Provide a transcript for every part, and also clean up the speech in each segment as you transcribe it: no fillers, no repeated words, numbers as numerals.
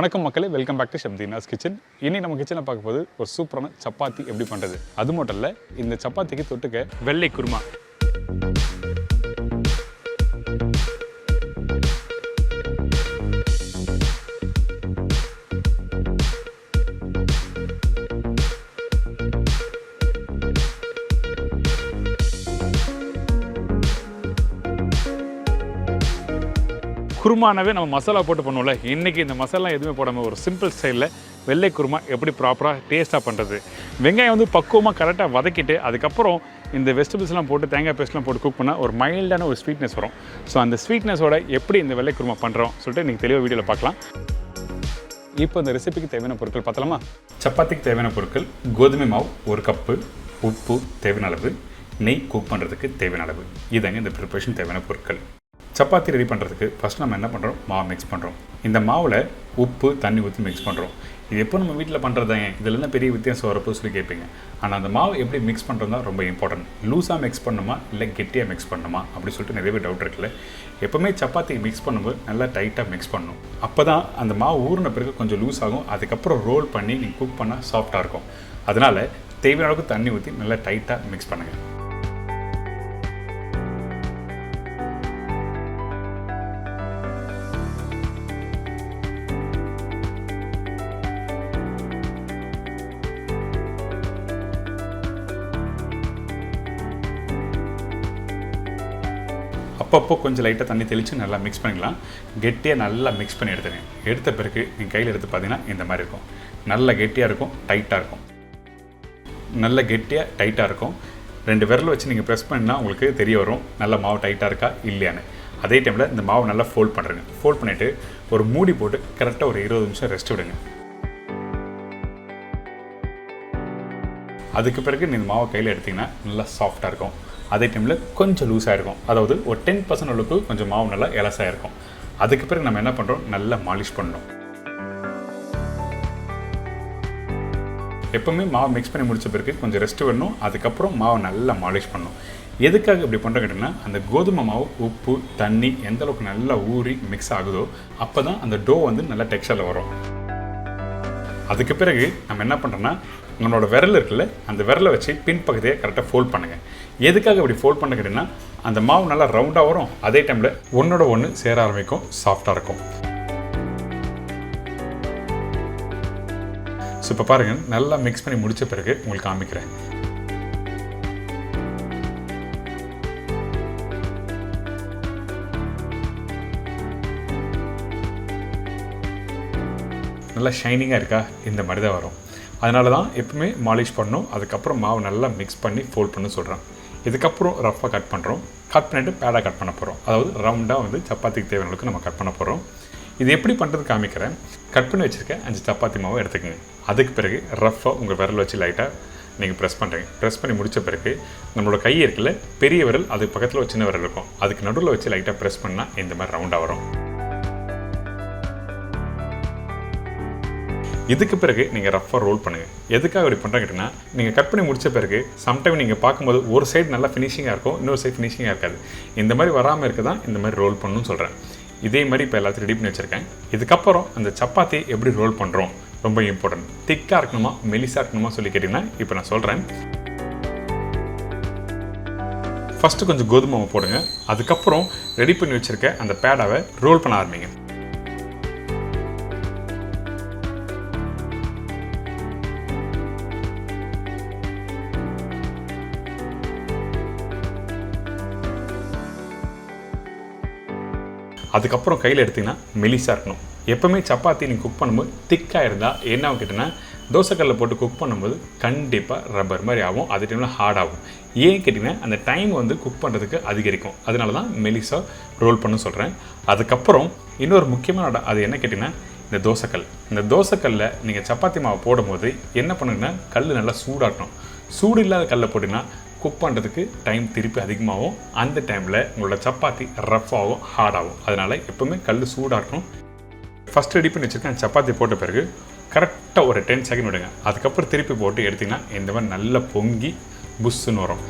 வணக்கம் மக்களே, welcome back to Deena's kitchen. இனி நம்ம கிச்சனில் பார்க்க போது ஒரு சூப்பரான சப்பாத்தி எப்படி பண்ணுறது. அது மட்டும் இல்லை, இந்த சப்பாத்திக்கு தொட்டுக்க வெள்ளை குருமா. குருமானவே நம்ம மசாலா போட்டு பண்ணுவோம்ல, இன்றைக்கி இந்த மசாலா எதுவுமே போடாமல் ஒரு சிம்பிள் ஸ்டைலில் வெள்ளை குருமா எப்படி ப்ராப்பராக டேஸ்ட்டாக பண்ணுறது. வெங்காயம் வந்து பக்குவமாக கரெக்டாக வதக்கிட்டு அதுக்கப்புறம் இந்த வெஜிடபிள்ஸ்லாம் போட்டு தேங்காய் பேஸ்ட்லாம் போட்டு குக் பண்ணால் ஒரு மைல்டான ஒரு ஸ்வீட்னஸ் வரும். ஸோ அந்த ஸ்வீட்னஸோட எப்படி இந்த வெள்ளை குருமா பண்ணுறோம் சொல்லிட்டு இன்றைக்கி தெளிவாக வீடியோவில் பார்க்கலாம். இப்போ இந்த ரெசிபிக்கு தேவையான பொருட்கள் பார்த்தலாமா? சப்பாத்திக்கு தேவையான பொருட்கள்: கோதுமை மாவு 1 கப்பு, உப்பு தேவையான அளவு, நெய் குக் பண்ணுறதுக்கு தேவையான அளவு. இதாங்க இந்த ப்ரிப்பரேஷன் தேவையான பொருட்கள். சப்பாத்தி ரெடி பண்ணுறதுக்கு ஃபஸ்ட் நம்ம என்ன பண்ணுறோம், மாவு மிக்ஸ் பண்ணுறோம். இந்த மாவில் உப்பு தண்ணி ஊற்றி மிக்ஸ் பண்ணுறோம். இது எப்போ நம்ம வீட்டில் பண்ணுறதாங்க, இதில் தான் பெரிய வித்தியாசம் வரப்போ சொல்லி கேட்பீங்க. ஆனால் அந்த மாவு எப்படி மிக்ஸ் பண்ணுறது தான் ரொம்ப இம்பார்ட்டன்ட். லூஸாக மிக்ஸ் பண்ணணுமா இல்லை கெட்டியாக மிக்ஸ் பண்ணணுமா அப்படி சொல்லிட்டு நிறைய பேர் டவுட் இருக்குல்ல. எப்போவுமே சப்பாத்தி மிக்ஸ் பண்ணும்போது நல்லா டைட்டாக மிக்ஸ் பண்ணணும். அப்போ தான் அந்த மாவு ஊறின பிறகு கொஞ்சம் லூஸ் ஆகும். அதுக்கப்புறம் ரோல் பண்ணி நீங்கள் குக் பண்ணால் சாஃப்டாக இருக்கும். அதனால் தேவையான அளவுக்கு தண்ணி ஊற்றி நல்லா டைட்டாக மிக்ஸ் பண்ணுங்கள். அப்பப்போ கொஞ்சம் லைட்டாக தண்ணி தெளித்து நல்லா மிக்ஸ் பண்ணிக்கலாம். கெட்டியாக நல்லா மிக்ஸ் பண்ணி எடுத்துங்க. எடுத்த பிறகு நீங்கள் கையில் எடுத்து பார்த்தீங்கன்னா இந்த மாதிரி இருக்கும். நல்ல கெட்டியாக இருக்கும், டைட்டாக இருக்கும். நல்ல கெட்டியாக டைட்டாக இருக்கும். 2 விரல் வச்சு நீங்கள் ப்ரெஸ் பண்ணினா உங்களுக்கு தெரிய வரும் நல்ல மாவு டைட்டாக இருக்கா இல்லையான்னு. அதே டைமில் இந்த மாவு நல்லா ஃபோல்ட் பண்ணுறேங்க. ஃபோல்ட் பண்ணிவிட்டு ஒரு மூடி போட்டு கரெக்டாக ஒரு 20 நிமிஷம் ரெஸ்ட் விடுங்க. அதுக்கு பிறகு நீங்கள் மாவை கையில் எடுத்திங்கன்னா நல்லா சாஃப்டாக இருக்கும். அதே டைமில் கொஞ்சம் லூஸாக இருக்கும். அதாவது ஒரு 10% அளவுக்கு கொஞ்சம் மாவு நல்லா எலசாக இருக்கும். அதுக்கு பிறகு நம்ம என்ன பண்ணுறோம், நல்லா மாலிஷ் பண்ணணும். எப்போவுமே மாவு மிக்ஸ் பண்ணி முடித்த பிறகு கொஞ்சம் ரெஸ்ட் வரணும். அதுக்கப்புறம் மாவை நல்லா மாலிஷ் பண்ணணும். எதுக்காக இப்படி பண்ணுறோம் கேட்டிங்கன்னா, அந்த கோதுமை மாவு உப்பு தண்ணி எந்த அளவுக்கு நல்லா ஊறி மிக்ஸ் ஆகுதோ அப்போ தான் அந்த டோ வந்து நல்லா டெக்ஸ்சரில் வரும். அதுக்கு பிறகு நம்ம என்ன பண்ணுறோன்னா, நம்மளோட விரல் இருக்குல்ல, அந்த விரலை வச்சு பின்பகுதியை கரெக்டாக ஃபோல்ட் பண்ணுங்கள். எதுக்காக இப்படி ஃபோல்ட் பண்ண கேட்டிங்கன்னா, அந்த மாவு நல்லா ரவுண்டாக வரும். அதே டைமில் ஒன்றோட ஒன்று சேர ஆரம்பிக்கும், சாஃப்டாக இருக்கும். ஸோ இப்போ பாருங்கள், நல்லா மிக்ஸ் பண்ணி முடித்த பிறகு உங்களுக்கு காமிக்கிறேன். நல்லா ஷைனிங்காக இருக்கா? இந்த மாதிரி தான் வரும். அதனால தான் எப்பவுமே மாலிஷ் பண்ணணும். அதுக்கப்புறம் மாவு நல்லா மிக்ஸ் பண்ணி ஃபோல்ட் பண்ண சொல்கிறேன். இதுக்கப்புறம் ரஃப்பாக கட் பண்ணுறோம். கட் பண்ணிவிட்டு பேடாக கட் பண்ண போகிறோம். அதாவது ரவுண்டாக வந்து சப்பாத்திக்கு தேவையான அளவுக்கு நம்ம கட் பண்ண போகிறோம். இது எப்படி பண்ணுறது காமிக்கிறேன். கட் பண்ணி வச்சுருக்க 5 சப்பாத்தி மாவை எடுத்துக்கங்க. அதுக்கு பிறகு ரஃப்பாக உங்கள் விரல் வச்சு லைட்டாக நீங்கள் ப்ரெஸ் பண்ணுறீங்க. ப்ரெஸ் பண்ணி முடித்த பிறகு நம்மளோட கை இருக்குல்ல, பெரிய விரல் அதுக்கு பக்கத்தில் ஒரு சின்ன விரல் இருக்கும். அதுக்கு நடுவில் வச்சு லைட்டாக ப்ரெஸ் பண்ணால் இந்த மாதிரி ரவுண்டாக வரும். இதுக்கு பிறகு நீங்கள் ரஃப்பாக ரோல் பண்ணுங்கள். எதுக்காக அப்படி பண்ணுறேன் கேட்டிங்கன்னா, நீங்கள் கட் பண்ணி முடித்த பிறகு சம்டைம் நீங்கள் பார்க்கும்போது ஒரு சைடு நல்லா ஃபினிஷிங்காக இருக்கும், இன்னொரு சைடு ஃபினிஷிங்காக இருக்காது. இந்த மாதிரி வராமல் இருக்க தான் இந்த மாதிரி ரோல் பண்ணணும்னு சொல்கிறேன். இதே மாதிரி இப்போ எல்லாத்தையும் ரெடி பண்ணி வச்சுருக்கேன். இதுக்கப்புறம் அந்த சப்பாத்தி எப்படி ரோல் பண்ணுறோம் ரொம்ப இம்பார்ட்டன்ட். திக்காக இருக்கணுமா மெலிசாக இருக்கணுமா சொல்லி கேட்டிங்கன்னா இப்போ நான் சொல்கிறேன். ஃபஸ்ட்டு கொஞ்சம் கோதுமை மாவு போடுங்க. அதுக்கப்புறம் ரெடி பண்ணி வச்சுருக்க அந்த பேடாவை ரோல் பண்ண ஆரம்பிங்க. அதுக்கப்புறம் கையில் எடுத்திங்கன்னா மெலிசாக இருக்கணும். எப்போவுமே சப்பாத்தி நீங்கள் குக் பண்ணும்போது திக்காக இருந்தால் என்ன கேட்டிங்கன்னா, தோசைக்கல்லில் போட்டு குக் பண்ணும்போது கண்டிப்பாக ரப்பர் மாதிரி ஆகும். அதே டைமில் ஹார்ட் ஆகும். ஏன் கேட்டிங்கன்னா, அந்த டைம் வந்து குக் பண்ணுறதுக்கு அதிகரிக்கும். அதனால தான் மெலிசாக ரோல் பண்ண சொல்கிறேன். அதுக்கப்புறம் இன்னொரு முக்கியமான அது என்ன கேட்டிங்கன்னா, இந்த தோசைக்கல். இந்த தோசைக்கல்லில் நீங்கள் சப்பாத்தி மாவு போடும்போது என்ன பண்ணுங்கன்னா, கல் நல்லா சூடாகணும். சூடு இல்லாத கல்லை போட்டிங்கன்னா குக் பண்ணுறதுக்கு டைம் திருப்பி அதிகமாகும். அந்த டைமில் உங்களோட சப்பாத்தி ரஃப் ஆகும், ஹார்ட் ஆகும். அதனால் எப்போவுமே கல் சூடாக இருக்கணும். ஃபஸ்ட் ரெடி பண்ணி வச்சுருக்கேன். சப்பாத்தி போட்ட பிறகு கரெக்டாக ஒரு 10 செகண்ட் விடுங்க. அதுக்கப்புறம் திருப்பி போட்டு எடுத்திங்கன்னா இந்த மாதிரி நல்லா பொங்கி புஷ்ஷுன்னு வரும்.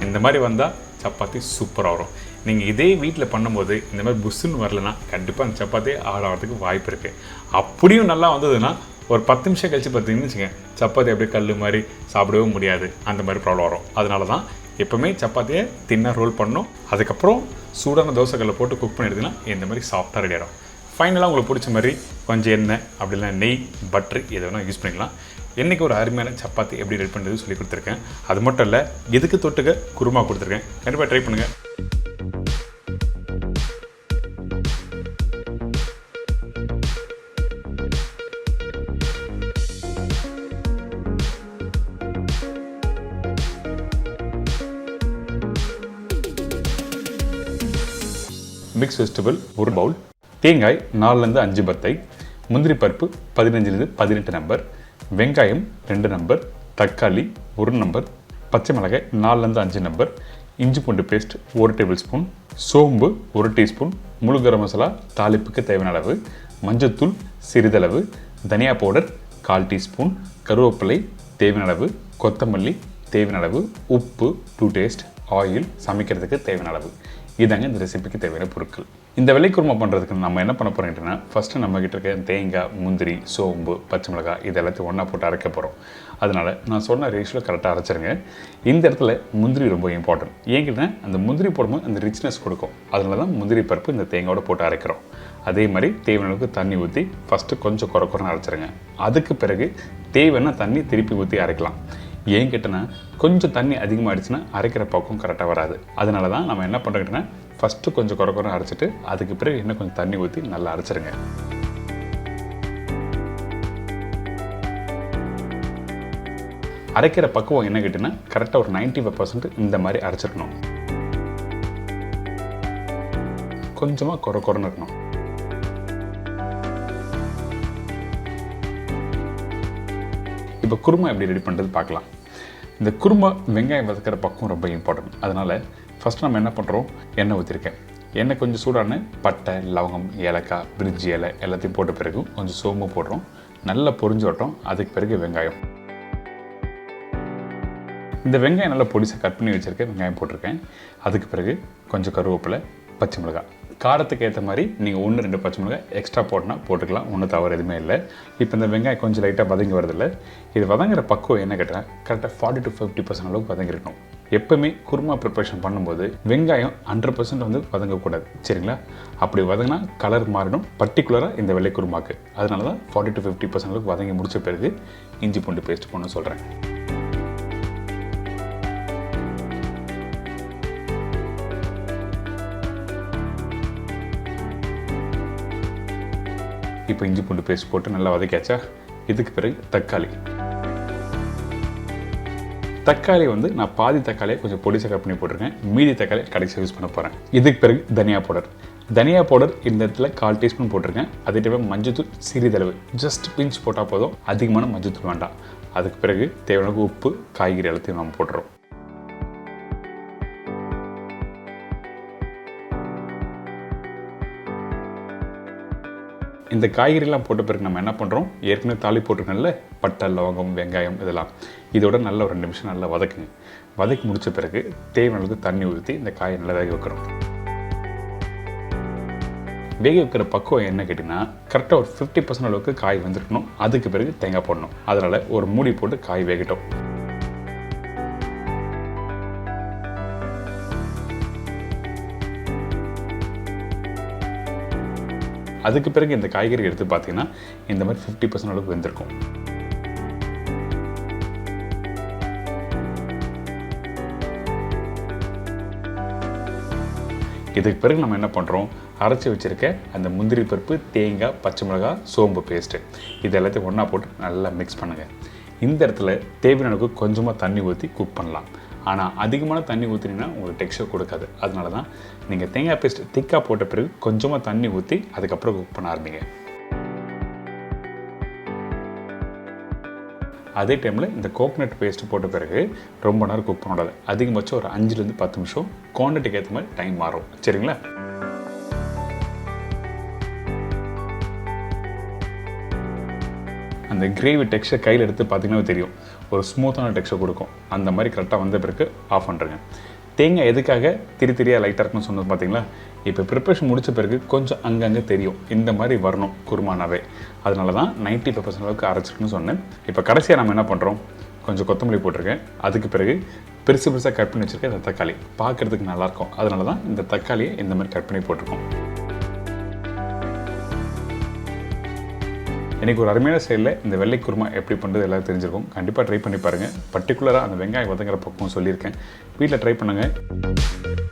இந்த மாதிரி வந்தால் சப்பாத்தி சூப்பராக வரும். நீங்கள் இதே வீட்டில் பண்ணும்போது இந்த மாதிரி புஷ்ஷுன்னு வரலன்னா கண்டிப்பாக அந்த சப்பாத்தி ஆகிறதுக்கு வாய்ப்பு இருக்குது. அப்படியும் நல்லா வந்ததுன்னா ஒரு 10 நிமிஷம் கழிச்சு பார்த்தீங்கன்னு வச்சுக்கோங்க, சப்பாத்தி அப்படியே கல் மாதிரி சாப்பிடவே முடியாது, அந்த மாதிரி ப்ராப்ளம் வரும். அதனால தான் எப்போவுமே சப்பாத்தியை தின்னாக ரோல் பண்ணணும். அதுக்கப்புறம் சூடான தோசைக்கல்லை போட்டு குக் பண்ணி எடுத்திங்கன்னா இந்த மாதிரி சாஃப்டாக ரெடி ஆகிடும். ஃபைனலாக உங்களுக்கு பிடிச்ச மாதிரி கொஞ்சம் எண்ணெய் அப்படி இல்லை நெய் பட்டர் எதை வேணால் யூஸ் பண்ணிக்கலாம். இன்றைக்கி ஒரு அருமையான சப்பாத்தி எப்படி ரெடி பண்ணுறது சொல்லி கொடுத்துருக்கேன். அது மட்டும் இல்லை, இதுக்கு தொட்டுக்க குருமா கொடுத்துருக்கேன். கண்டிப்பாக ட்ரை பண்ணுங்கள். மிக்ஸ் வெஜிடபிள் 1 பவுல், தேங்காய் 4-5 பத்தை, முந்திரி பருப்பு 15-18 நம்பர், வெங்காயம் 2 நம்பர், தக்காளி 1 நம்பர், பச்சை மிளகாய் 4-5 நம்பர், இஞ்சி பூண்டு பேஸ்ட் 1 டேபிள் ஸ்பூன், சோம்பு 1 டீஸ்பூன், முழு கரம் மசாலா தாளிப்புக்கு தேவையான அளவு, மஞ்சத்தூள் சிறிதளவு, தனியா பவுடர் 1/4 டீஸ்பூன், கருவேப்பிலை தேவையான அளவு, கொத்தமல்லி தேவையான அளவு, உப்பு டு டேஸ்ட், ஆயில் சமைக்கிறதுக்கு தேவையான அளவு. இதாங்க இந்த ரெசிபிக்கு தேவையான பொருட்கள். இந்த வெள்ளை குருமா பண்ணுறதுக்கு நம்ம என்ன பண்ண போகிறோம்னா, ஃபஸ்ட்டு நம்மக்கிட்ட இருக்க தேங்காய், முந்திரி, சோம்பு, பச்சை மிளகாய் இது எல்லாத்தையும் ஒன்றா போட்டு அரைக்க போகிறோம். அதனால் நான் சொன்ன ரேஷியோவில் கரெக்டாக அரைச்சிருங்க. இந்த இடத்துல முந்திரி ரொம்ப இம்பார்ட்டன்ட். ஏங்கிட்ட அந்த முந்திரி போடும்போது அந்த ரிச்னஸ் கொடுக்கும். அதனால தான் முந்திரி பருப்பு இந்த தேங்காயோட போட்டு அரைக்கிறோம். அதே மாதிரி தேவையான அளவுக்கு தண்ணி ஊற்றி ஃபஸ்ட்டு கொஞ்சம் குறைன்னு அரைச்சிருங்க. அதுக்கு பிறகு தேவையான தண்ணி திருப்பி ஊற்றி அரைக்கலாம். ஏன் கேட்டனா, கொஞ்சம் தண்ணி அதிகமாகிடுச்சுன்னா அரைக்கிற பக்கம் கரெக்டாக வராது. அதனால தான் நம்ம என்ன பண்ணுறோன்னா, ஃபஸ்ட்டு கொஞ்சம் குறைன்னு அரைச்சிட்டு அதுக்கு பிறகு இன்னும் கொஞ்சம் தண்ணி ஊற்றி நல்லா அரைச்சிருங்க. அரைக்கிற பக்குவம் என்ன கேட்டிங்கன்னா, கரெக்டாக ஒரு 95% இந்த மாதிரி அரைச்சிருக்கணும். கொஞ்சமாக குறைன்னு இருக்கணும். இப்போ குருமா எப்படி ரெடி பண்ணுறது பார்க்கலாம். இந்த குருமா வெங்காயம் வதக்கிற பக்கம் ரொம்ப இம்பார்ட்டன்ட். அதனால் ஃபஸ்ட்டு நம்ம என்ன பண்ணுறோம், எண்ணெய் ஊற்றிருக்கேன். எண்ணெய் கொஞ்சம் சூடான பட்டை, லவங்கம், ஏலக்காய், பிரிட்ஜி இலை எல்லாத்தையும் போட்ட பிறகு கொஞ்சம் சோம்பு போடுறோம். நல்லா பொரிஞ்சு வரட்டும். அதுக்கு பிறகு வெங்காயம். இந்த வெங்காயம் நல்லா பொடிசாக கட் பண்ணி வச்சுருக்கேன். வெங்காயம் போட்டிருக்கேன். அதுக்கு பிறகு கொஞ்சம் கருவேப்பிலை, பச்சை மிளகாய். காரத்துக்கு ஏற்ற மாதிரி நீங்கள் 1-2 பச்சை மிளகாய் எக்ஸ்ட்ரா போட்டோன்னா போட்டுக்கலாம். ஒன்றும் தவறு எதுவுமே இல்லை. இப்போ இந்த வெங்காயம் கொஞ்சம் லைட்டாக வதங்கி வரதில்லை. இது வதங்குற பக்குவம் என்ன கேட்டால், கரெக்டாக 40-50% அளவுக்கு வதங்கிருக்கணும். எப்போவுமே குருமா ப்ரிப்பரேஷன் பண்ணும்போது வெங்காயம் 100% வந்து வதங்கக்கூடாது, சரிங்களா? அப்படி வதங்கினா கலர் மாறிடும், பர்டிகுலராக இந்த வெள்ளை குருமாக்கு. அதனால தான் 40-50% அளவுக்கு வதங்கி முடித்த பிறகு இஞ்சி பூண்டு பேஸ்ட் பண்ண சொல்கிறேன். இப்போ இஞ்சி பூண்டு பேஸ்ட் போட்டு நல்லா வதக்கியாச்சா? இதுக்கு பிறகு தக்காளி வந்து நான் பாதி தக்காளியை கொஞ்சம் பொடிசாக கட் பண்ணி போட்டிருக்கேன். மீதி தக்காளி கடைசி யூஸ் பண்ண போகிறேன். இதுக்கு பிறகு தனியா பவுடர் இந்த இடத்துல 1/4 டீஸ்பூன் போட்டிருக்கேன். அதே டைம் மஞ்சத்தூள் சிறிதளவு, ஜஸ்ட் பிஞ்ச் போட்டால் போதும், அதிகமான மஞ்சத்தூள் வேண்டாம். அதுக்கு பிறகு தேவையான உப்பு, காய்கறி எல்லாத்தையும் நம்ம போட்டுறோம். இந்த காய்கறிலாம் போட்ட பிறகு நம்ம என்ன பண்ணுறோம், ஏற்கனவே தாளி போட்டிருக்கோம்ல, பட்டை, லவங்கம், வெங்காயம் இதெல்லாம் இதோட நல்லா ஒரு 2 நிமிஷம் நல்லா வதக்குங்க. வதக்கி முடித்த பிறகு தேவையான அளவுக்கு தண்ணி ஊற்றி இந்த காயை நல்லா வேக வைக்கிறோம். வேக வைக்கிற பக்குவம் என்ன கேட்டிங்கன்னா, கரெக்டாக ஒரு 50% அளவுக்கு காய் வந்துருக்கணும். அதுக்கு பிறகு தேங்காய் போடணும். அதனால் ஒரு மூடி போட்டு காய் வேகட்டும். அதுக்கு பிறகு இந்த காய்கறி எடுத்து பார்த்தீங்கன்னா இந்த மாதிரி 50% அளவுக்கு வெந்திருக்கும். இதுக்கு பிறகு நம்ம என்ன பண்ணுறோம், அரைச்சி வச்சுருக்க அந்த முந்திரி பருப்பு, தேங்காய், பச்சை மிளகாய், சோம்பு பேஸ்ட்டு இது எல்லாத்தையும் ஒன்றா போட்டு நல்லா மிக்ஸ் பண்ணுங்கள். இந்த இடத்துல தேவையான அளவுக்கு கொஞ்சமாக தண்ணி ஊற்றி குக் பண்ணலாம். ஆனால் அதிகமான தண்ணி ஊற்றினீங்கன்னா உங்களுக்கு டெக்ஸ்சர் கொடுக்காது. அதனால தான் நீங்கள் தேங்காய் பேஸ்ட் திக்காக போட்ட பிறகு கொஞ்சமாக தண்ணி ஊற்றி அதுக்கப்புறம் குக் பண்ண ஆரம்பிங்க. அதே டைமில் இந்த கோகனட் பேஸ்ட் போட்ட பிறகு ரொம்ப நேரம் குக் பண்ணக்கூடாது. அதிகபட்சம் ஒரு 5-10 நிமிஷம், குவான்டிட்டிக்கு ஏற்ற மாதிரி டைம் மாறும், சரிங்களா? அந்த கிரேவி டெக்ஸ்சர் கையில் எடுத்து பார்த்தீங்கன்னா தெரியும், ஒரு ஸ்மூத்தான டெக்ஸ்சர் கொடுக்கும். அந்த மாதிரி கரெக்டாக வந்த பிறகு ஆஃப் பண்ணுறேங்க. தேங்காய் எதுக்காக திரியாக லைட்டாக இருக்குன்னு சொன்னது பார்த்தீங்களா? இப்போ ப்ரிப்ரேஷன் முடித்த பிறகு கொஞ்சம் அங்கங்கே தெரியும், இந்த மாதிரி வரணும் குருமானாவே. அதனால தான் 95% அளவுக்கு அரைச்சிருக்குன்னு சொன்னேன். இப்போ கடைசியாக நம்ம என்ன பண்ணுறோம், கொஞ்சம் கொத்தமல்லி போட்டிருக்கேன். அதுக்கு பிறகு பெருசாக கட் பண்ணி வச்சுருக்கேன் இந்த தக்காளி. பார்க்குறதுக்கு நல்லாயிருக்கும், அதனால தான் இந்த தக்காளியை இந்த மாதிரி கட் பண்ணி போட்டிருக்கோம். இன்றைக்கி ஒரு அருமையான ஸ்டைலில் இந்த வெள்ளை குருமா எப்படி பண்ணுறது எல்லாம் தெரிஞ்சிருக்கும். கண்டிப்பாக ட்ரை பண்ணி பாருங்கள். பர்டிகுலராக அந்த வெங்காயம் வதங்குற பக்கம் சொல்லியிருக்கேன், வீட்டில் ட்ரை பண்ணுங்கள்.